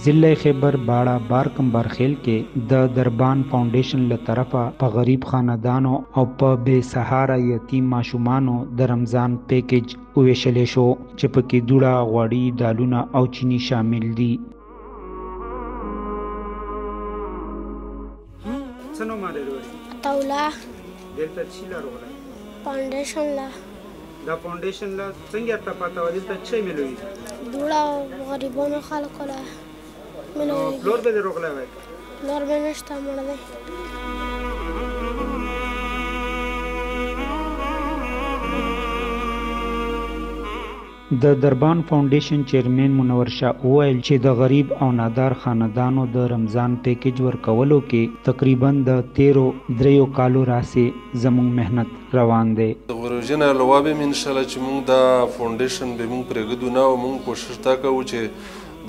ضلع خیبر باڑہ بارکم بارخیل کې د دربان فاونډیشن له طرفه په غریب خاندانو او په بې سهاره یتیم ماشومانو د رمضان پیکیج وویشلی شو چې پکې دوړه، غوړي، دالونه او چینی شامل دي. څه نوم لري؟ عطاالله. دلته څه لرغلی؟ فاونډیشن لا. دا فاونډیشن لا څنګه ته پته وه دلته څه میلوي؟ دوړه او غریبانو خلکو له میلوي. پلور به دې روغلی وی؟ پلور به نشته، مړ دی. د دربان فاونډیشن چیرمن منور شاه وویل چې د غریب او نادار خاندانو د رمضان پیکیج ورکولو کې تقریبا د 13 کالو راسې زموږ مهنت روان دی. د غروجن علاوه به ان شاء الله چې موږ دا فاونډیشن به موږ پرېږدو نه او موږ کوشش تا کوو چې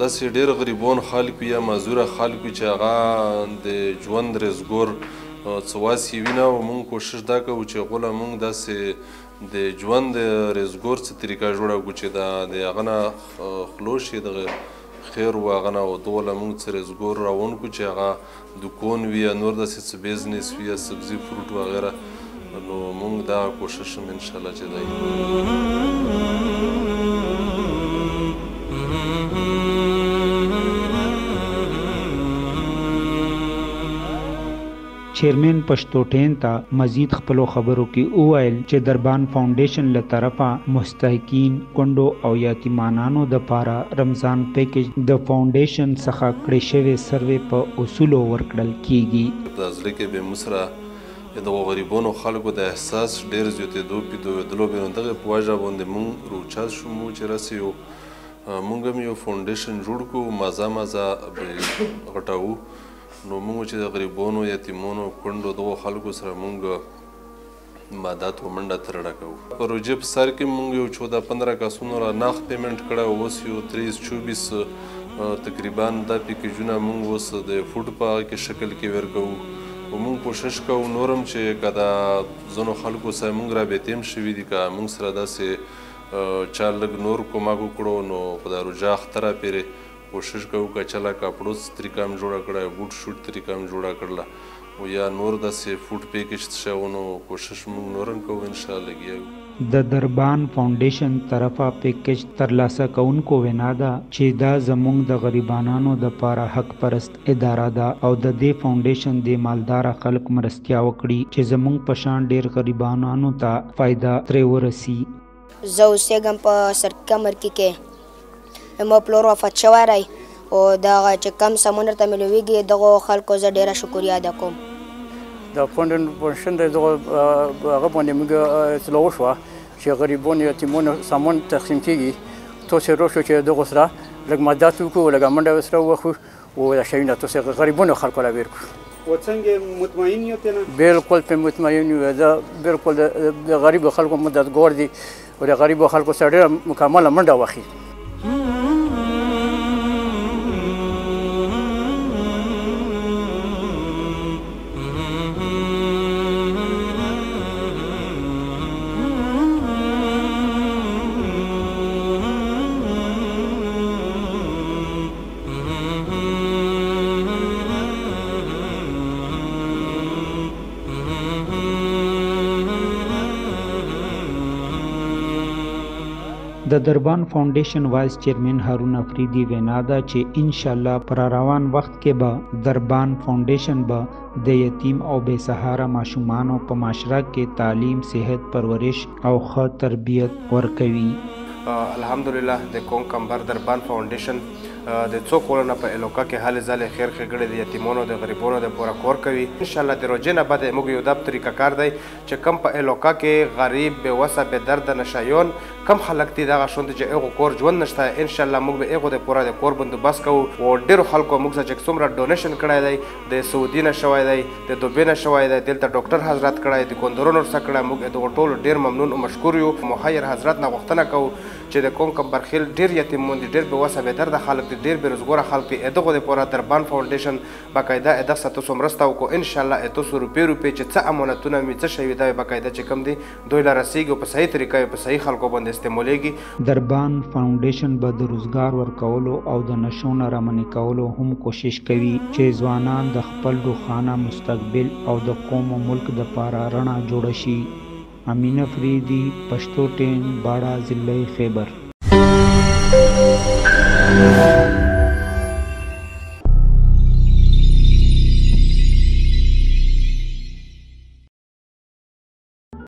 داسې ډېر غریبان خلک وي یا معذوره خلک وي چې هغه د ژوند رزګور څه واسې وي نه او موږ کوشش دا کوو چې هغو له موږ داسې د ژوند رزګور څه طریقه جوړه کړو چې د هغه نه خلو شي دغه خیر و هغه نه او دغو له موږ څه رزګور روان کړو چې هغه دوکان وي یا نور داسې څه بیزنس وي یا سبزي فروټ وغیره. نو موږ دا کوشش هم انشاءالله چې دی. چیرمن پښتوټین ته مزید خپلو خبرو کې وویل چې دربان فاونډیشن له طرفه مستحقین کونډو او یتیمانانو دپاره رمضان پیکیج د فاونډیشن څخه کړی شوی سروې په اصولو ورکړل کیږي. د زړه کې به موږ سره د غریبانو خلکو د احساس ډېر زیاتېدو پیدودلو به نو دغې په وجه باندې موږ روچت شومو چې راسې یو موږ هم یو فاونډیشن جوړ کړو، مازه به غټوو. نو موږ چې د غریبانو، یتیمانو، کونډو دغو خلکو سره موږ مدد و منډه ترړه کوو. په روژې په سر کې موږ یو 14-15 کسونو را نغد پیمنټ کړی او اوس یو 23-24 تقریبا دا پیکیجونه موږ اوس د فوډ په هغه کې شکل کې ورکوو او موږ کوشش کوو نورم چې که د ځینو خلکو سره موږ رابطې هم شوي دي که موږ سره داسې چا لږ نور کومک وکړو نو په دا روژه اختره پورې کوشش کوو که چله کپړو طریقه هم جوړه کړه، بوټ شوټ طریقه هم جوړه کړله او یا نور داسې فوډ پیکیج شوی نو کوشش موږ نور هم کوو انشاءالله لګیا یو. د دربان فاونډیشن طرفه پیکیج ترلاسه کوونکو وینا ده چې دا زموږ د غریبانو دپاره حق پرست اداره ده او د دې فاونډیشن د مالداره خلک مرستیا وکړي چې زموږ په شان ډېر غریبانو ته فایده ترې ورسي. زه اوسېږم په سرکي مرکي کې، زما پلور وفات شوی دی او دغه چې کم سامان درته میلویږي دغو خلکو زه ډېره شکریه ادا کوم. د فاونډیشن د دغه هغه باندې موږ اطلاع وشوه چې غریبانو یتیمانو سامان تقسیم کېږي، تاسې راشو چې دغو سره لږ مدد وکړو، لږ منډه ورسره ووهو او دا شیونه تاسې غریبانو خلکو له ویر کړو. و څنګه مطمئن یو تنه؟ بالکل په مطمئن یو، دا بالکل د غریبو خلکو مددګار دي او د غریبو خلکو سره ډېره مکمله منډه واخلي. د دربان فاونډیشن وایس چیرمن هارون افریدي وینا ده چې ان شاء الله پر روان وخت کې به دربان فاونډیشن به د یتیم او بې سهاره ماشومانو په معاشره کې تعلیم، صحت، پرورش او ښه تربیت ورکوي. الحمدلله د کونکمبر دربان فاونډیشن د څو کلونو په علاقه کې هلې ځلې خیر ښېګړې د یتیمانو د غریبانو دپاره کار کوي. انشاءالله د روژې نه بعد موږ یو دا طریقه کار دی چې کم په علاقه کې غریب، بېوسه، بېدرده، نشهیان کم خلک دي دغه شونې چې هغو کور ژوند نشته، انشاءالله موږ به هغو دپاره د کور بندوبست کوو او ډېرو خلکو موږ سره چې څومره ډونیشن کړی دی د سعودي نه شوی دی، د دوبۍ نه شوی دی، دلته ډاکټر حضرت کړی، د کندرونو ورسره کړی، موږ دغو ټولو ډېر ممنون او مشکور یو. مخیر حضرت نه غوښتنه کوو چې د کونکم برخیل ډېر یتیمان دي، ډېر بېوسه بېدرده خلک دي، ډېر بېروزګاره خلک دي، دغو دپاره دربان فاونډیشن باقاعده دغه څه تاسو مرسته وکړو. انشاءالله تاسو روپۍ چې څه امانتونه وي، څه شی وي دا باقاعده چې کوم دي دوی له رسېږي او په صحیح طریقه په صحیح خلکو باندې استعمالیږي. دربان فاونډیشن به د روزګار ورکولو او د نشو نه رامنې کولو هم کوشش کوي چې ځوانان د خپل روښانه مستقبل او د قوم او ملک دپاره رڼا جوړه شي. امین افریدي، پښتو ټیم، باړه، ضلع خیبر.